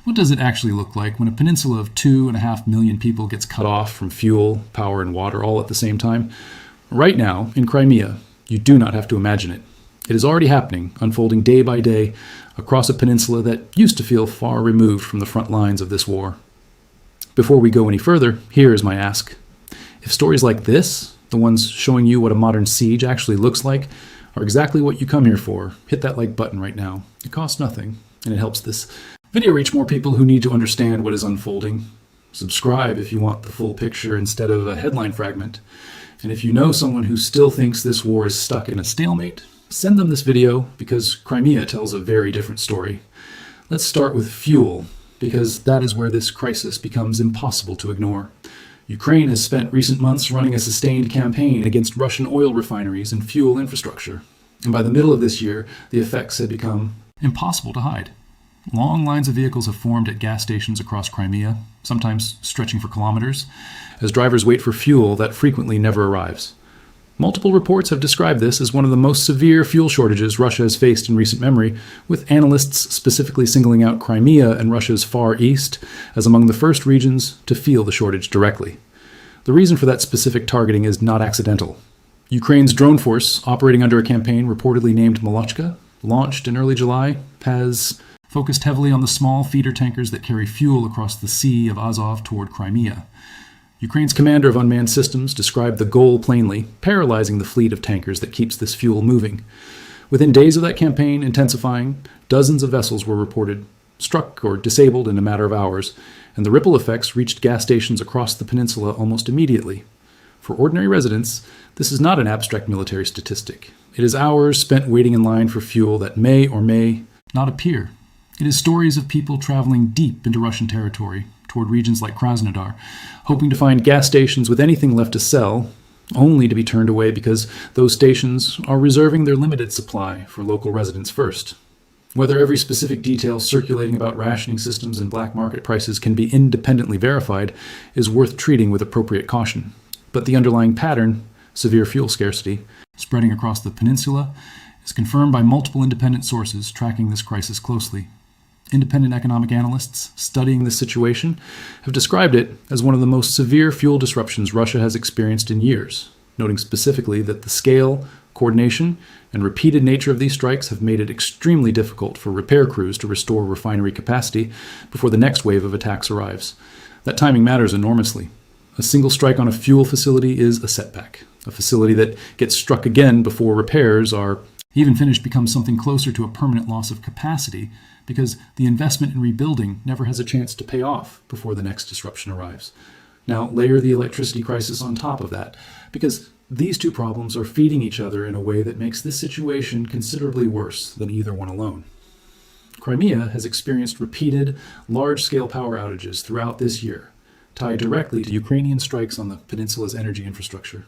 What does it actually look like when a peninsula of 2.5 million people gets cut off from fuel, power, and water all at the same time? Right now, in Crimea, you do not have to imagine it. It is already happening, unfolding day by day across a peninsula that used to feel far removed from the front lines of this war. Before we go any further, here is my ask. If stories like this, the ones showing you what a modern siege actually looks like, are exactly what you come here for, hit that like button right now. It costs nothing, and it helps this video reach more people who need to understand what is unfolding. Subscribe if you want the full picture instead of a headline fragment. And if you know someone who still thinks this war is stuck in a stalemate, send them this video because Crimea tells a very different story. Let's start with fuel, because that is where this crisis becomes impossible to ignore. Ukraine has spent recent months running a sustained campaign against Russian oil refineries and fuel infrastructure. And by the middle of this year, the effects had become impossible to hide. Long lines of vehicles have formed at gas stations across Crimea, sometimes stretching for kilometers, as drivers wait for fuel that frequently never arrives. Multiple reports have described this as one of the most severe fuel shortages Russia has faced in recent memory, with analysts specifically singling out Crimea and Russia's Far East as among the first regions to feel the shortage directly. The reason for that specific targeting is not accidental. Ukraine's drone force, operating under a campaign reportedly named Molochka, launched in early July, has focused heavily on the small feeder tankers that carry fuel across the Sea of Azov toward Crimea. Ukraine's commander of unmanned systems described the goal plainly, paralyzing the fleet of tankers that keeps this fuel moving. Within days of that campaign intensifying, dozens of vessels were reported struck or disabled in a matter of hours, and the ripple effects reached gas stations across the peninsula almost immediately. For ordinary residents, this is not an abstract military statistic. It is hours spent waiting in line for fuel that may or may not appear. It is stories of people traveling deep into Russian territory, toward regions like Krasnodar, hoping to find gas stations with anything left to sell, only to be turned away because those stations are reserving their limited supply for local residents first. Whether every specific detail circulating about rationing systems and black market prices can be independently verified is worth treating with appropriate caution. But the underlying pattern, severe fuel scarcity, spreading across the peninsula, is confirmed by multiple independent sources tracking this crisis closely. Independent economic analysts studying this situation have described it as one of the most severe fuel disruptions Russia has experienced in years, noting specifically that the scale, coordination, and repeated nature of these strikes have made it extremely difficult for repair crews to restore refinery capacity before the next wave of attacks arrives. That timing matters enormously. A single strike on a fuel facility is a setback. A facility that gets struck again before repairs are even finished becomes something closer to a permanent loss of capacity because the investment in rebuilding never has a chance to pay off before the next disruption arrives. Now, layer the electricity crisis on top of that, because these two problems are feeding each other in a way that makes this situation considerably worse than either one alone. Crimea has experienced repeated, large-scale power outages throughout this year, tied directly to Ukrainian strikes on the peninsula's energy infrastructure.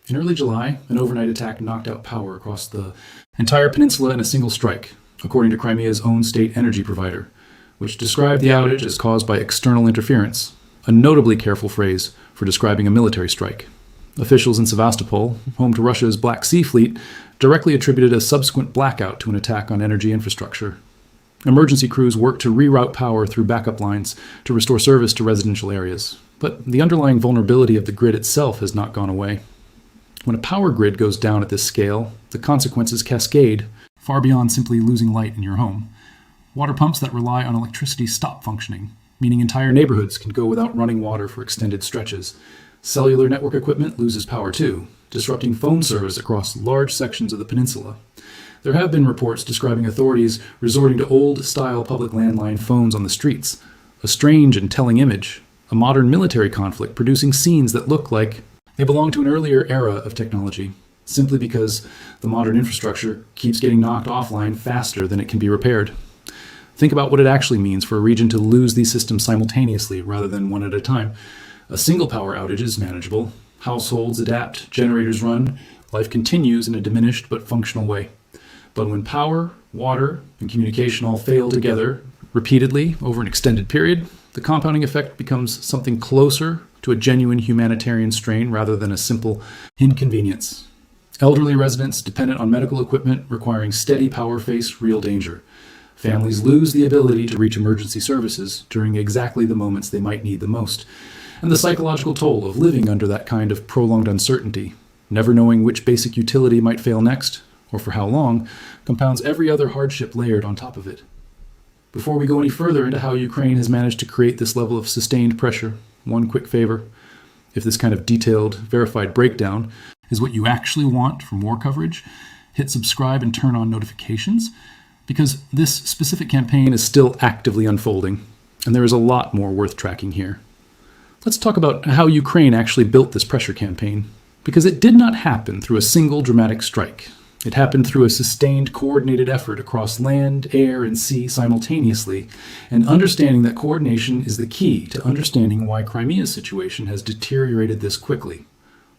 In early July, an overnight attack knocked out power across the entire peninsula in a single strike, according to Crimea's own state energy provider, which described the outage as caused by external interference, a notably careful phrase for describing a military strike. Officials in Sevastopol, home to Russia's Black Sea Fleet, directly attributed a subsequent blackout to an attack on energy infrastructure. Emergency crews worked to reroute power through backup lines to restore service to residential areas, but the underlying vulnerability of the grid itself has not gone away. When a power grid goes down at this scale, the consequences cascade far beyond simply losing light in your home. Water pumps that rely on electricity stop functioning, meaning entire neighborhoods can go without running water for extended stretches. Cellular network equipment loses power too, disrupting phone service across large sections of the peninsula. There have been reports describing authorities resorting to old-style public landline phones on the streets, a strange and telling image, a modern military conflict producing scenes that look like they belong to an earlier era of technology, simply because the modern infrastructure keeps getting knocked offline faster than it can be repaired. Think about what it actually means for a region to lose these systems simultaneously rather than one at a time. A single power outage is manageable. Households adapt, generators run, life continues in a diminished but functional way. But when power, water, and communication all fail together repeatedly over an extended period, the compounding effect becomes something closer to a genuine humanitarian strain rather than a simple inconvenience. Elderly residents dependent on medical equipment requiring steady power face real danger. Families lose the ability to reach emergency services during exactly the moments they might need the most. And the psychological toll of living under that kind of prolonged uncertainty, never knowing which basic utility might fail next, or for how long, compounds every other hardship layered on top of it. Before we go any further into how Ukraine has managed to create this level of sustained pressure, one quick favor. If this kind of detailed, verified breakdown is what you actually want from war coverage, hit subscribe and turn on notifications, because this specific campaign is still actively unfolding, and there is a lot more worth tracking here. Let's talk about how Ukraine actually built this pressure campaign, because it did not happen through a single dramatic strike. It happened through a sustained, coordinated effort across land, air, and sea simultaneously, and understanding that coordination is the key to understanding why Crimea's situation has deteriorated this quickly.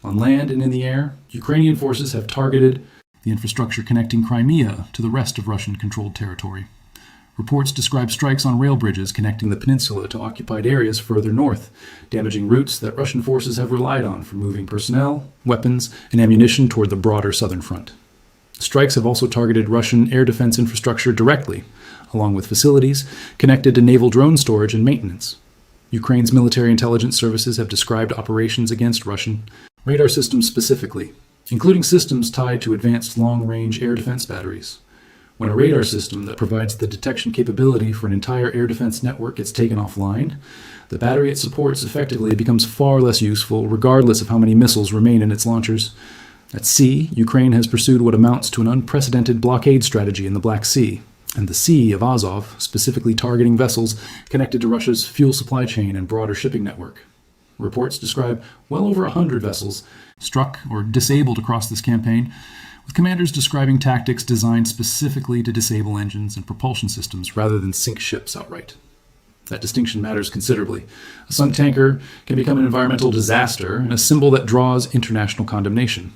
On land and in the air, Ukrainian forces have targeted the infrastructure connecting Crimea to the rest of Russian-controlled territory. Reports describe strikes on rail bridges connecting the peninsula to occupied areas further north, damaging routes that Russian forces have relied on for moving personnel, weapons, and ammunition toward the broader southern front. Strikes have also targeted Russian air defense infrastructure directly, along with facilities connected to naval drone storage and maintenance. Ukraine's military intelligence services have described operations against Russian radar systems specifically, including systems tied to advanced long-range air defense batteries. When a radar system that provides the detection capability for an entire air defense network gets taken offline, the battery it supports effectively becomes far less useful regardless of how many missiles remain in its launchers. At sea, Ukraine has pursued what amounts to an unprecedented blockade strategy in the Black Sea, and the Sea of Azov, specifically targeting vessels connected to Russia's fuel supply chain and broader shipping network. Reports describe well over 100 vessels struck or disabled across this campaign, with commanders describing tactics designed specifically to disable engines and propulsion systems rather than sink ships outright. That distinction matters considerably. A sunk tanker can become an environmental disaster and a symbol that draws international condemnation.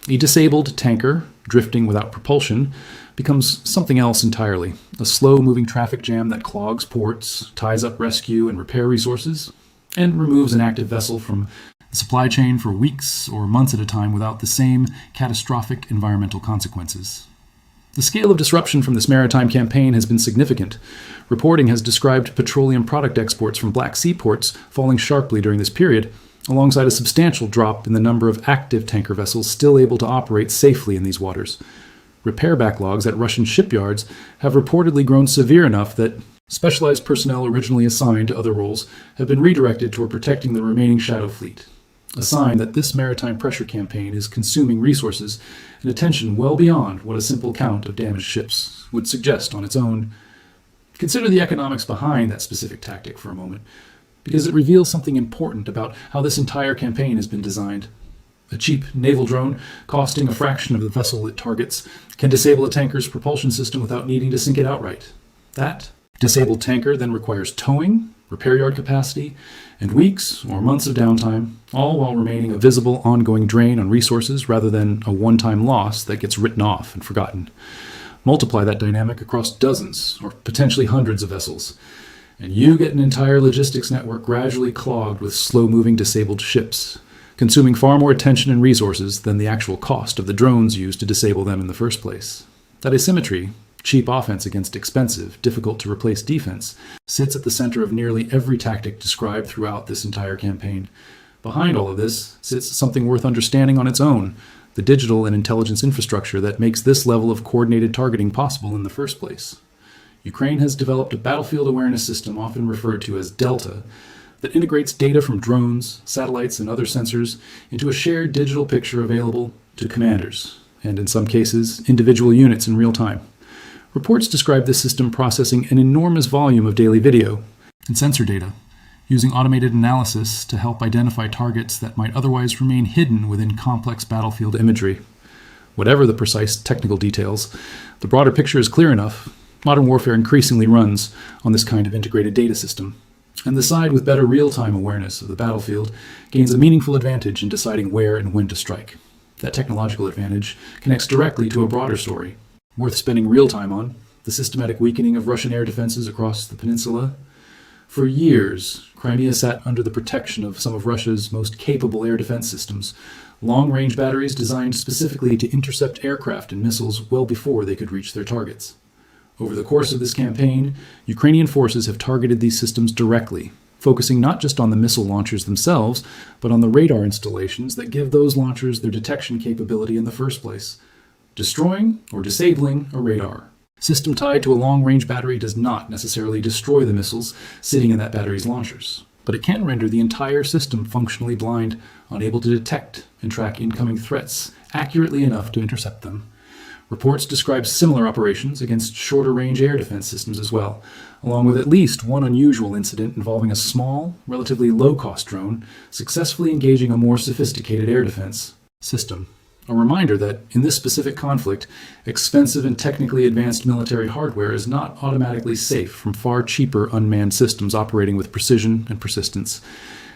A disabled tanker, drifting without propulsion, becomes something else entirely. A slow-moving traffic jam that clogs ports, ties up rescue and repair resources, and removes an active vessel from the supply chain for weeks or months at a time without the same catastrophic environmental consequences. The scale of disruption from this maritime campaign has been significant. Reporting has described petroleum product exports from Black Sea ports falling sharply during this period, alongside a substantial drop in the number of active tanker vessels still able to operate safely in these waters. Repair backlogs at Russian shipyards have reportedly grown severe enough that specialized personnel originally assigned to other roles have been redirected toward protecting the remaining shadow fleet, a sign that this maritime pressure campaign is consuming resources and attention well beyond what a simple count of damaged ships would suggest on its own. Consider the economics behind that specific tactic for a moment, because it reveals something important about how this entire campaign has been designed. A cheap naval drone, costing a fraction of the vessel it targets, can disable a tanker's propulsion system without needing to sink it outright. That disabled tanker then requires towing, repair yard capacity, and weeks or months of downtime, all while remaining a visible, ongoing drain on resources rather than a one-time loss that gets written off and forgotten. Multiply that dynamic across dozens or potentially hundreds of vessels, and you get an entire logistics network gradually clogged with slow-moving disabled ships, consuming far more attention and resources than the actual cost of the drones used to disable them in the first place. That asymmetry, cheap offense against expensive, difficult-to-replace defense, sits at the center of nearly every tactic described throughout this entire campaign. Behind all of this sits something worth understanding on its own, the digital and intelligence infrastructure that makes this level of coordinated targeting possible in the first place. Ukraine has developed a battlefield awareness system often referred to as Delta that integrates data from drones, satellites, and other sensors into a shared digital picture available to commanders, and in some cases, individual units in real time. Reports describe this system processing an enormous volume of daily video and sensor data, using automated analysis to help identify targets that might otherwise remain hidden within complex battlefield imagery. Whatever the precise technical details, the broader picture is clear enough. Modern warfare increasingly runs on this kind of integrated data system, and the side with better real-time awareness of the battlefield gains a meaningful advantage in deciding where and when to strike. That technological advantage connects directly to a broader story, worth spending real time on: the systematic weakening of Russian air defenses across the peninsula. For years, Crimea sat under the protection of some of Russia's most capable air defense systems, long-range batteries designed specifically to intercept aircraft and missiles well before they could reach their targets. Over the course of this campaign, Ukrainian forces have targeted these systems directly, focusing not just on the missile launchers themselves, but on the radar installations that give those launchers their detection capability in the first place. Destroying or disabling a radar system tied to a long-range battery does not necessarily destroy the missiles sitting in that battery's launchers, but it can render the entire system functionally blind, unable to detect and track incoming threats accurately enough to intercept them. Reports describe similar operations against shorter-range air defense systems as well, along with at least one unusual incident involving a small, relatively low-cost drone successfully engaging a more sophisticated air defense system. A reminder that, in this specific conflict, expensive and technically advanced military hardware is not automatically safe from far cheaper unmanned systems operating with precision and persistence.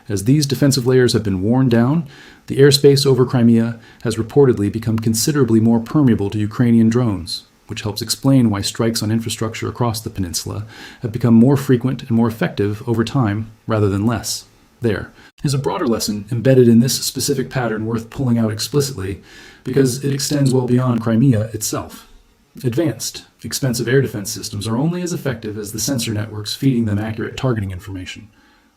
As these defensive layers have been worn down, the airspace over Crimea has reportedly become considerably more permeable to Ukrainian drones, which helps explain why strikes on infrastructure across the peninsula have become more frequent and more effective over time rather than less. There is a broader lesson embedded in this specific pattern worth pulling out explicitly because it extends well beyond Crimea itself. Advanced, expensive air defense systems are only as effective as the sensor networks feeding them accurate targeting information.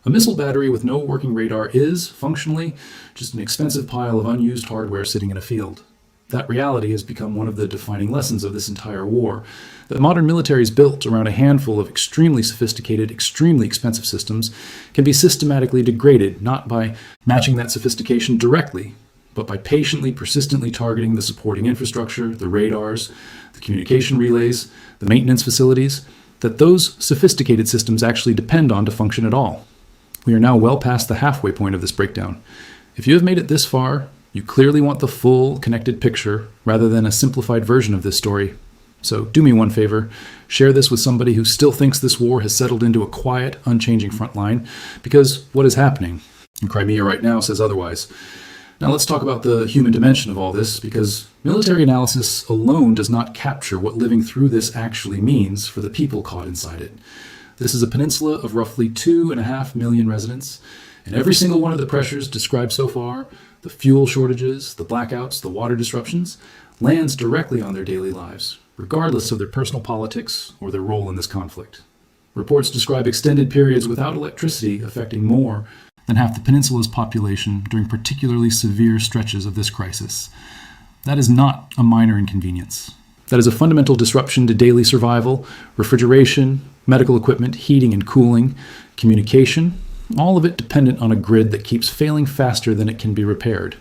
A missile battery with no working radar is, functionally, just an expensive pile of unused hardware sitting in a field. That reality has become one of the defining lessons of this entire war, that modern militaries built around a handful of extremely sophisticated, extremely expensive systems can be systematically degraded not by matching that sophistication directly, but by patiently, persistently targeting the supporting infrastructure, the radars, the communication relays, the maintenance facilities, that those sophisticated systems actually depend on to function at all. We are now well past the halfway point of this breakdown. If you have made it this far, you clearly want the full, connected picture rather than a simplified version of this story. So do me one favor, share this with somebody who still thinks this war has settled into a quiet, unchanging front line, because what is happening in Crimea right now says otherwise. Now let's talk about the human dimension of all this, because military analysis alone does not capture what living through this actually means for the people caught inside it. This is a peninsula of roughly 2.5 million residents, and every single one of the pressures described so far, the fuel shortages, the blackouts, the water disruptions, lands directly on their daily lives, regardless of their personal politics or their role in this conflict. Reports describe extended periods without electricity affecting more than half the peninsula's population during particularly severe stretches of this crisis. That is not a minor inconvenience. That is a fundamental disruption to daily survival, refrigeration, medical equipment, heating and cooling, communication, all of it dependent on a grid that keeps failing faster than it can be repaired.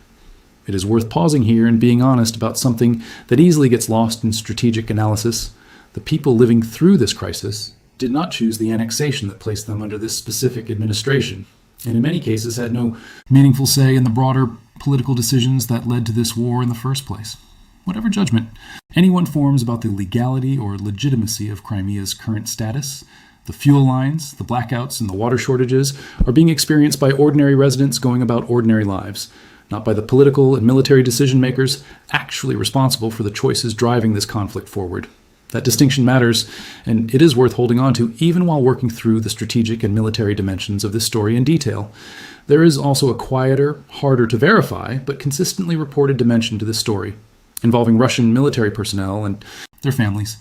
It is worth pausing here and being honest about something that easily gets lost in strategic analysis. The people living through this crisis did not choose the annexation that placed them under this specific administration, and in many cases had no meaningful say in the broader political decisions that led to this war in the first place. Whatever judgment anyone forms about the legality or legitimacy of Crimea's current status, the fuel lines, the blackouts, and the water shortages are being experienced by ordinary residents going about ordinary lives, not by the political and military decision makers actually responsible for the choices driving this conflict forward. That distinction matters, and it is worth holding on to even while working through the strategic and military dimensions of this story in detail. There is also a quieter, harder to verify, but consistently reported dimension to this story, involving Russian military personnel and their families.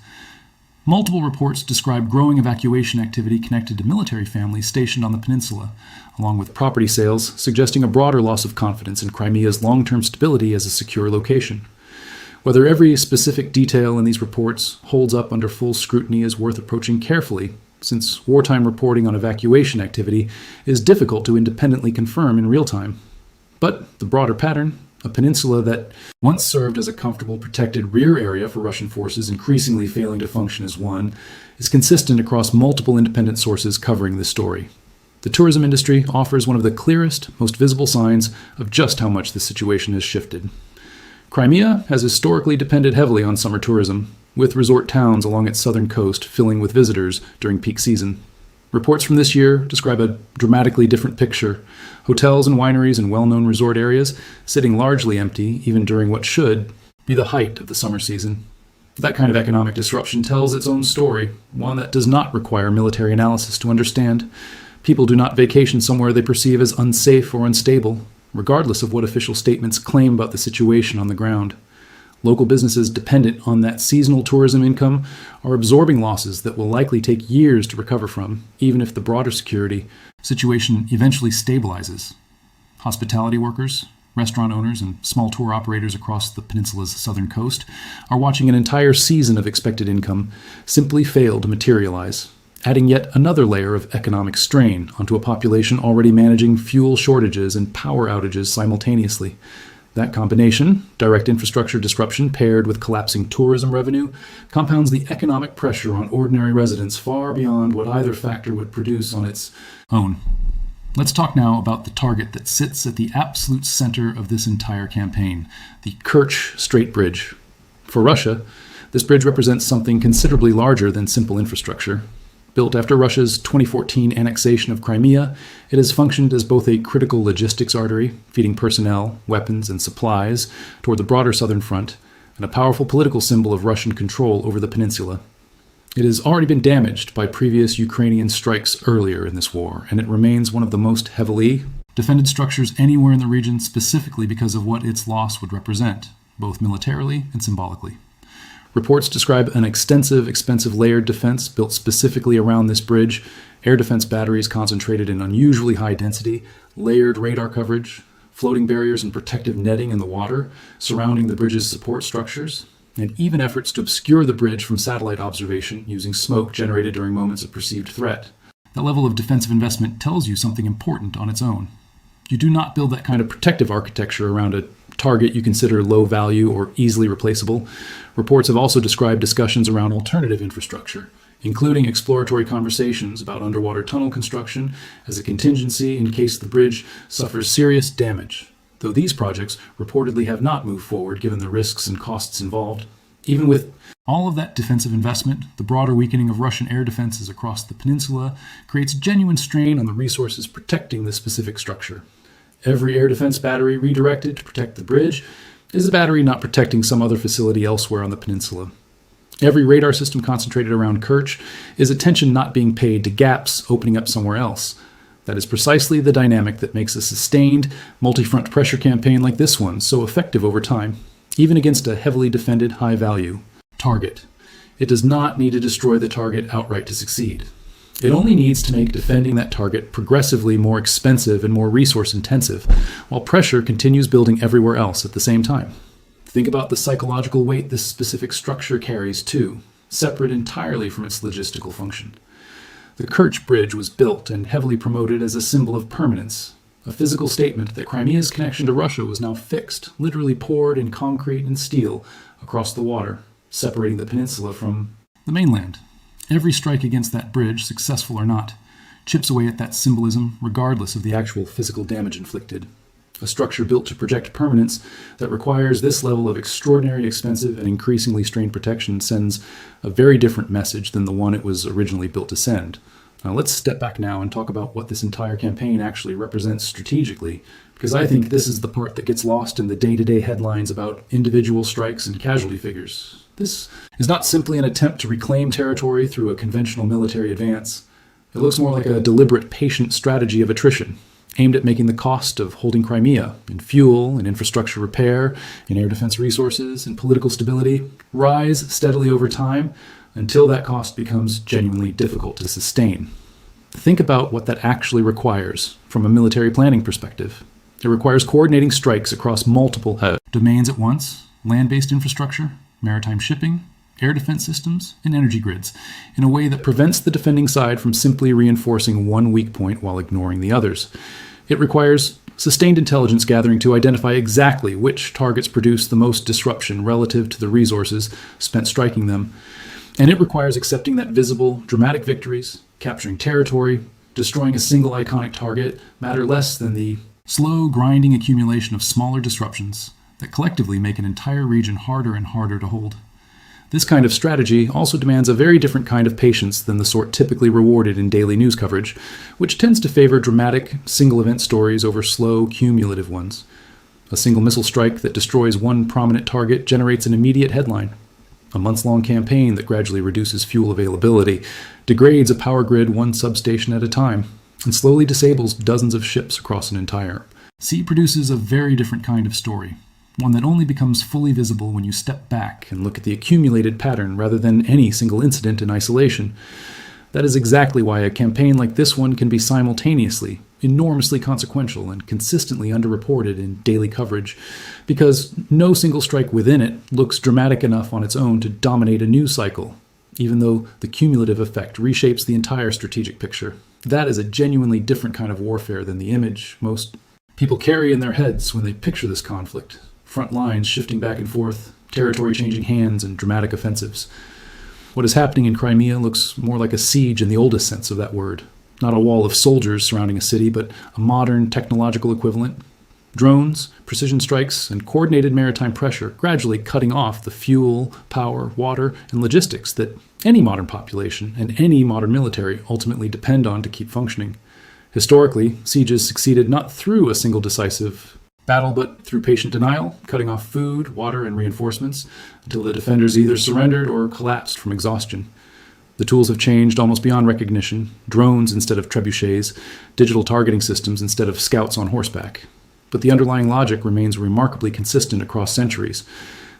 Multiple reports describe growing evacuation activity connected to military families stationed on the peninsula, along with property sales, suggesting a broader loss of confidence in Crimea's long-term stability as a secure location. Whether every specific detail in these reports holds up under full scrutiny is worth approaching carefully, since wartime reporting on evacuation activity is difficult to independently confirm in real time. But the broader pattern, a peninsula that once served as a comfortable, protected rear area for Russian forces increasingly failing to function as one, is consistent across multiple independent sources covering this story. The tourism industry offers one of the clearest, most visible signs of just how much the situation has shifted. Crimea has historically depended heavily on summer tourism, with resort towns along its southern coast filling with visitors during peak season. Reports from this year describe a dramatically different picture. Hotels and wineries in well-known resort areas sitting largely empty even during what should be the height of the summer season. That kind of economic disruption tells its own story, one that does not require military analysis to understand. People do not vacation somewhere they perceive as unsafe or unstable, regardless of what official statements claim about the situation on the ground. Local businesses dependent on that seasonal tourism income are absorbing losses that will likely take years to recover from, even if the broader security situation eventually stabilizes. Hospitality workers, restaurant owners, and small tour operators across the peninsula's southern coast are watching an entire season of expected income simply fail to materialize, adding yet another layer of economic strain onto a population already managing fuel shortages and power outages simultaneously. That combination, direct infrastructure disruption paired with collapsing tourism revenue, compounds the economic pressure on ordinary residents far beyond what either factor would produce on its own. Let's talk now about the target that sits at the absolute center of this entire campaign, the Kerch Bridge. For Russia, this bridge represents something considerably larger than simple infrastructure. Built after Russia's 2014 annexation of Crimea, it has functioned as both a critical logistics artery, feeding personnel, weapons, and supplies toward the broader southern front, and a powerful political symbol of Russian control over the peninsula. It has already been damaged by previous Ukrainian strikes earlier in this war, and it remains one of the most heavily defended structures anywhere in the region, specifically because of what its loss would represent, both militarily and symbolically. Reports describe an extensive, expensive layered defense built specifically around this bridge, air defense batteries concentrated in unusually high density, layered radar coverage, floating barriers and protective netting in the water surrounding the bridge's support structures, and even efforts to obscure the bridge from satellite observation using smoke generated during moments of perceived threat. That level of defensive investment tells you something important on its own. You do not build that kind of protective architecture around a target you consider low value or easily replaceable. Reports have also described discussions around alternative infrastructure, including exploratory conversations about underwater tunnel construction as a contingency in case the bridge suffers serious damage, though these projects reportedly have not moved forward given the risks and costs involved. Even with all of that defensive investment, the broader weakening of Russian air defenses across the peninsula creates genuine strain on the resources protecting this specific structure. Every air defense battery redirected to protect the bridge is a battery not protecting some other facility elsewhere on the peninsula. Every radar system concentrated around Kerch is attention not being paid to gaps opening up somewhere else. That is precisely the dynamic that makes a sustained, multi-front pressure campaign like this one so effective over time, even against a heavily defended, high-value target. It does not need to destroy the target outright to succeed. It only needs to make defending that target progressively more expensive and more resource-intensive, while pressure continues building everywhere else at the same time. Think about the psychological weight this specific structure carries, too, separate entirely from its logistical function. The Kerch Bridge was built and heavily promoted as a symbol of permanence, a physical statement that Crimea's connection to Russia was now fixed, literally poured in concrete and steel across the water, separating the peninsula from the mainland. Every strike against that bridge, successful or not, chips away at that symbolism regardless of the actual physical damage inflicted. A structure built to project permanence that requires this level of extraordinary, expensive, and increasingly strained protection sends a very different message than the one it was originally built to send. Now let's step back now and talk about what this entire campaign actually represents strategically, because I think this is the part that gets lost in the day-to-day headlines about individual strikes and casualty figures. This is not simply an attempt to reclaim territory through a conventional military advance. It looks more like a deliberate, patient strategy of attrition, aimed at making the cost of holding Crimea, in fuel, in infrastructure repair, in air defense resources, in political stability, rise steadily over time until that cost becomes genuinely difficult to sustain. Think about what that actually requires from a military planning perspective. It requires coordinating strikes across multiple domains at once, land-based infrastructure, maritime shipping, air defense systems, and energy grids, in a way that prevents the defending side from simply reinforcing one weak point while ignoring the others. It requires sustained intelligence gathering to identify exactly which targets produce the most disruption relative to the resources spent striking them. And it requires accepting that visible, dramatic victories, capturing territory, destroying a single iconic target, matter less than the slow, grinding accumulation of smaller disruptions that collectively make an entire region harder and harder to hold. This kind of strategy also demands a very different kind of patience than the sort typically rewarded in daily news coverage, which tends to favor dramatic, single-event stories over slow, cumulative ones. A single missile strike that destroys one prominent target generates an immediate headline. A months-long campaign that gradually reduces fuel availability, degrades a power grid one substation at a time, and slowly disables dozens of ships across an entire sea produces a very different kind of story. one that only becomes fully visible when you step back and look at the accumulated pattern rather than any single incident in isolation. That is exactly why a campaign like this one can be simultaneously enormously consequential and consistently underreported in daily coverage, because no single strike within it looks dramatic enough on its own to dominate a news cycle, even though the cumulative effect reshapes the entire strategic picture. That is a genuinely different kind of warfare than the image most people carry in their heads when they picture this conflict. Front lines shifting back and forth, territory changing hands, and dramatic offensives. What is happening in Crimea looks more like a siege in the oldest sense of that word. Not a wall of soldiers surrounding a city, but a modern technological equivalent. Drones, precision strikes, and coordinated maritime pressure gradually cutting off the fuel, power, water, and logistics that any modern population and any modern military ultimately depend on to keep functioning. Historically, sieges succeeded not through a single decisive battle, but through patient denial, cutting off food, water, and reinforcements until the defenders either surrendered or collapsed from exhaustion. The tools have changed almost beyond recognition: drones instead of trebuchets, digital targeting systems instead of scouts on horseback. But the underlying logic remains remarkably consistent across centuries.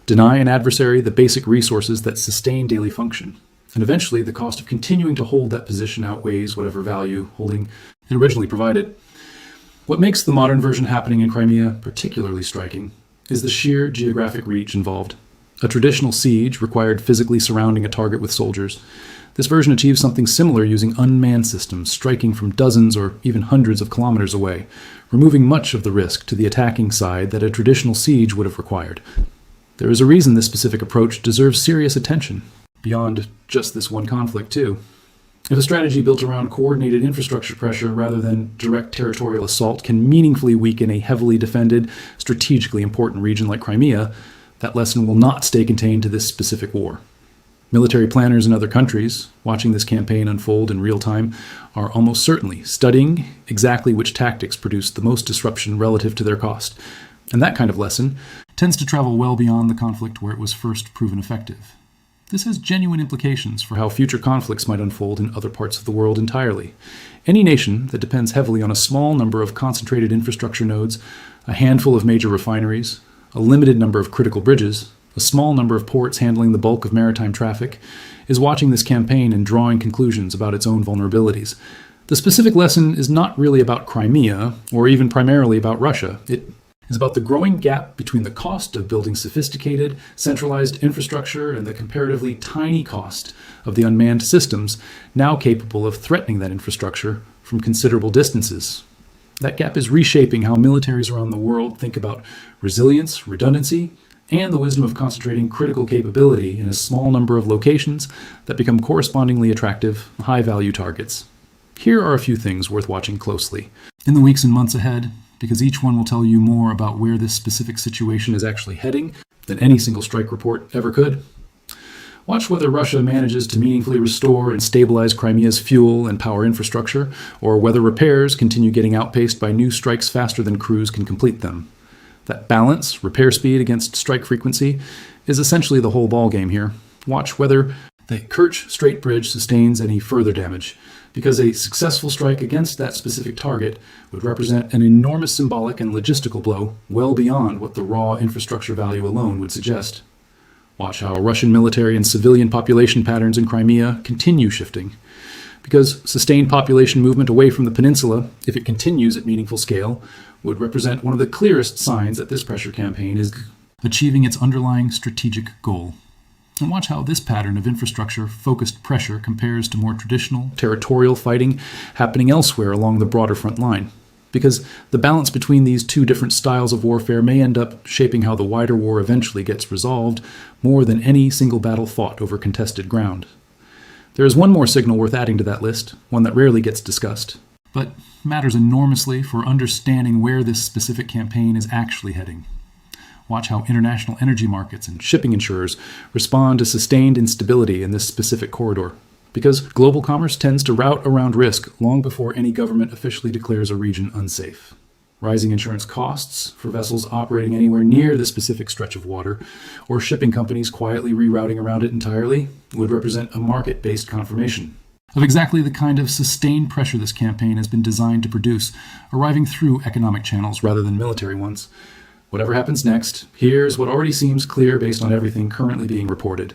Deny an adversary the basic resources that sustain daily function, and eventually the cost of continuing to hold that position outweighs whatever value holding it originally provided. What makes the modern version happening in Crimea particularly striking is the sheer geographic reach involved. A traditional siege required physically surrounding a target with soldiers. This version achieves something similar using unmanned systems striking from dozens or even hundreds of kilometers away, removing much of the risk to the attacking side that a traditional siege would have required. There is a reason this specific approach deserves serious attention, beyond just this one conflict too. If a strategy built around coordinated infrastructure pressure rather than direct territorial assault can meaningfully weaken a heavily defended, strategically important region like Crimea, that lesson will not stay contained to this specific war. Military planners in other countries, watching this campaign unfold in real time, are almost certainly studying exactly which tactics produce the most disruption relative to their cost. And that kind of lesson tends to travel well beyond the conflict where it was first proven effective. This has genuine implications for how future conflicts might unfold in other parts of the world entirely. Any nation that depends heavily on a small number of concentrated infrastructure nodes, a handful of major refineries, a limited number of critical bridges, a small number of ports handling the bulk of maritime traffic, is watching this campaign and drawing conclusions about its own vulnerabilities. The specific lesson is not really about Crimea, or even primarily about Russia. It is about the growing gap between the cost of building sophisticated, centralized infrastructure and the comparatively tiny cost of the unmanned systems now capable of threatening that infrastructure from considerable distances. That gap is reshaping how militaries around the world think about resilience, redundancy, and the wisdom of concentrating critical capability in a small number of locations that become correspondingly attractive, high-value targets. Here are a few things worth watching closely in the weeks and months ahead, because each one will tell you more about where this specific situation is actually heading than any single strike report ever could. Watch whether Russia manages to meaningfully restore and stabilize Crimea's fuel and power infrastructure, or whether repairs continue getting outpaced by new strikes faster than crews can complete them. That balance, repair speed against strike frequency, is essentially the whole ballgame here. Watch whether the Kerch Bridge sustains any further damage, because a successful strike against that specific target would represent an enormous symbolic and logistical blow well beyond what the raw infrastructure value alone would suggest. Watch how Russian military and civilian population patterns in Crimea continue shifting, because sustained population movement away from the peninsula, if it continues at meaningful scale, would represent one of the clearest signs that this pressure campaign is achieving its underlying strategic goal. And watch how this pattern of infrastructure-focused pressure compares to more traditional territorial fighting happening elsewhere along the broader front line. Because the balance between these two different styles of warfare may end up shaping how the wider war eventually gets resolved more than any single battle fought over contested ground. There is one more signal worth adding to that list, one that rarely gets discussed, but matters enormously for understanding where this specific campaign is actually heading. Watch how international energy markets and shipping insurers respond to sustained instability in this specific corridor, because global commerce tends to route around risk long before any government officially declares a region unsafe. Rising insurance costs for vessels operating anywhere near the specific stretch of water, or shipping companies quietly rerouting around it entirely, would represent a market-based confirmation of exactly the kind of sustained pressure this campaign has been designed to produce, arriving through economic channels rather than military ones. Whatever happens next, here's what already seems clear based on everything currently being reported.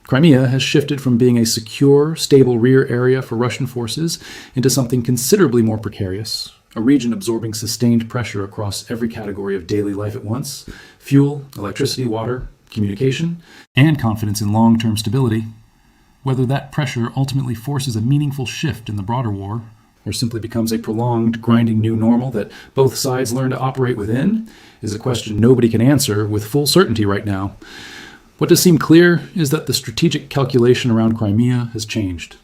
Crimea has shifted from being a secure, stable rear area for Russian forces into something considerably more precarious, a region absorbing sustained pressure across every category of daily life at once: fuel, electricity, water, communication, and confidence in long-term stability. Whether that pressure ultimately forces a meaningful shift in the broader war, or simply becomes a prolonged, grinding new normal that both sides learn to operate within, is a question nobody can answer with full certainty right now. What does seem clear is that the strategic calculation around Crimea has changed.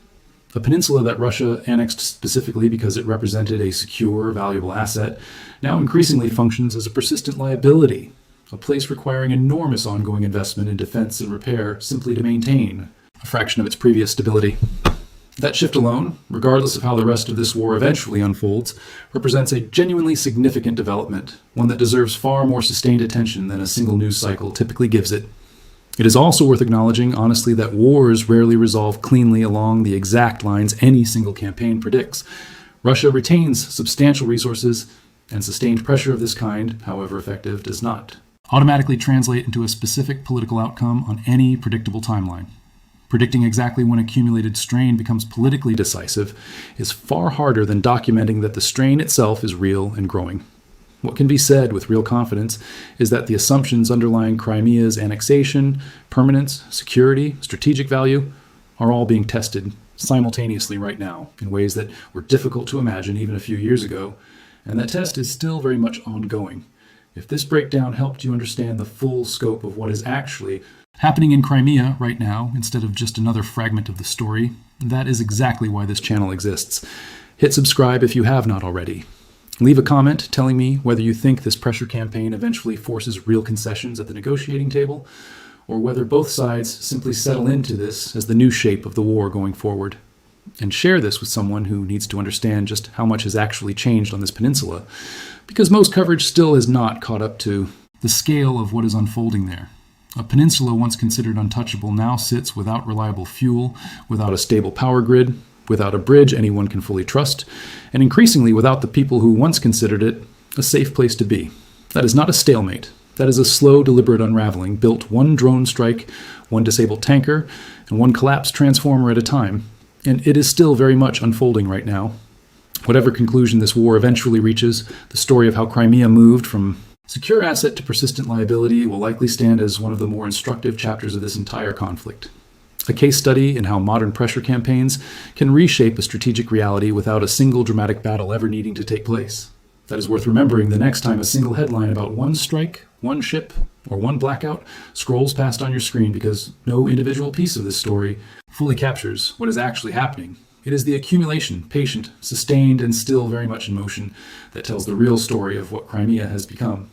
A peninsula that Russia annexed specifically because it represented a secure, valuable asset now increasingly functions as a persistent liability, a place requiring enormous ongoing investment in defense and repair simply to maintain a fraction of its previous stability. That shift alone, regardless of how the rest of this war eventually unfolds, represents a genuinely significant development, one that deserves far more sustained attention than a single news cycle typically gives it. It is also worth acknowledging, honestly, that wars rarely resolve cleanly along the exact lines any single campaign predicts. Russia retains substantial resources, and sustained pressure of this kind, however effective, does not automatically translate into a specific political outcome on any predictable timeline. Predicting exactly when accumulated strain becomes politically decisive is far harder than documenting that the strain itself is real and growing. What can be said with real confidence is that the assumptions underlying Crimea's annexation, permanence, security, strategic value are all being tested simultaneously right now in ways that were difficult to imagine even a few years ago, and that test is still very much ongoing. If this breakdown helped you understand the full scope of what is actually happening in Crimea right now, instead of just another fragment of the story, that is exactly why this channel exists. Hit subscribe if you have not already. Leave a comment telling me whether you think this pressure campaign eventually forces real concessions at the negotiating table, or whether both sides simply settle into this as the new shape of the war going forward. And share this with someone who needs to understand just how much has actually changed on this peninsula, because most coverage still has not caught up to the scale of what is unfolding there. A peninsula once considered untouchable now sits without reliable fuel, without a stable power grid, without a bridge anyone can fully trust, and increasingly without the people who once considered it a safe place to be. That is not a stalemate. That is a slow, deliberate unraveling, built one drone strike, one disabled tanker, and one collapsed transformer at a time. And it is still very much unfolding right now. Whatever conclusion this war eventually reaches, the story of how Crimea moved from secure asset to persistent liability will likely stand as one of the more instructive chapters of this entire conflict. A case study in how modern pressure campaigns can reshape a strategic reality without a single dramatic battle ever needing to take place. That is worth remembering the next time a single headline about one strike, one ship, or one blackout scrolls past on your screen, because no individual piece of this story fully captures what is actually happening. It is the accumulation, patient, sustained, and still very much in motion, that tells the real story of what Crimea has become.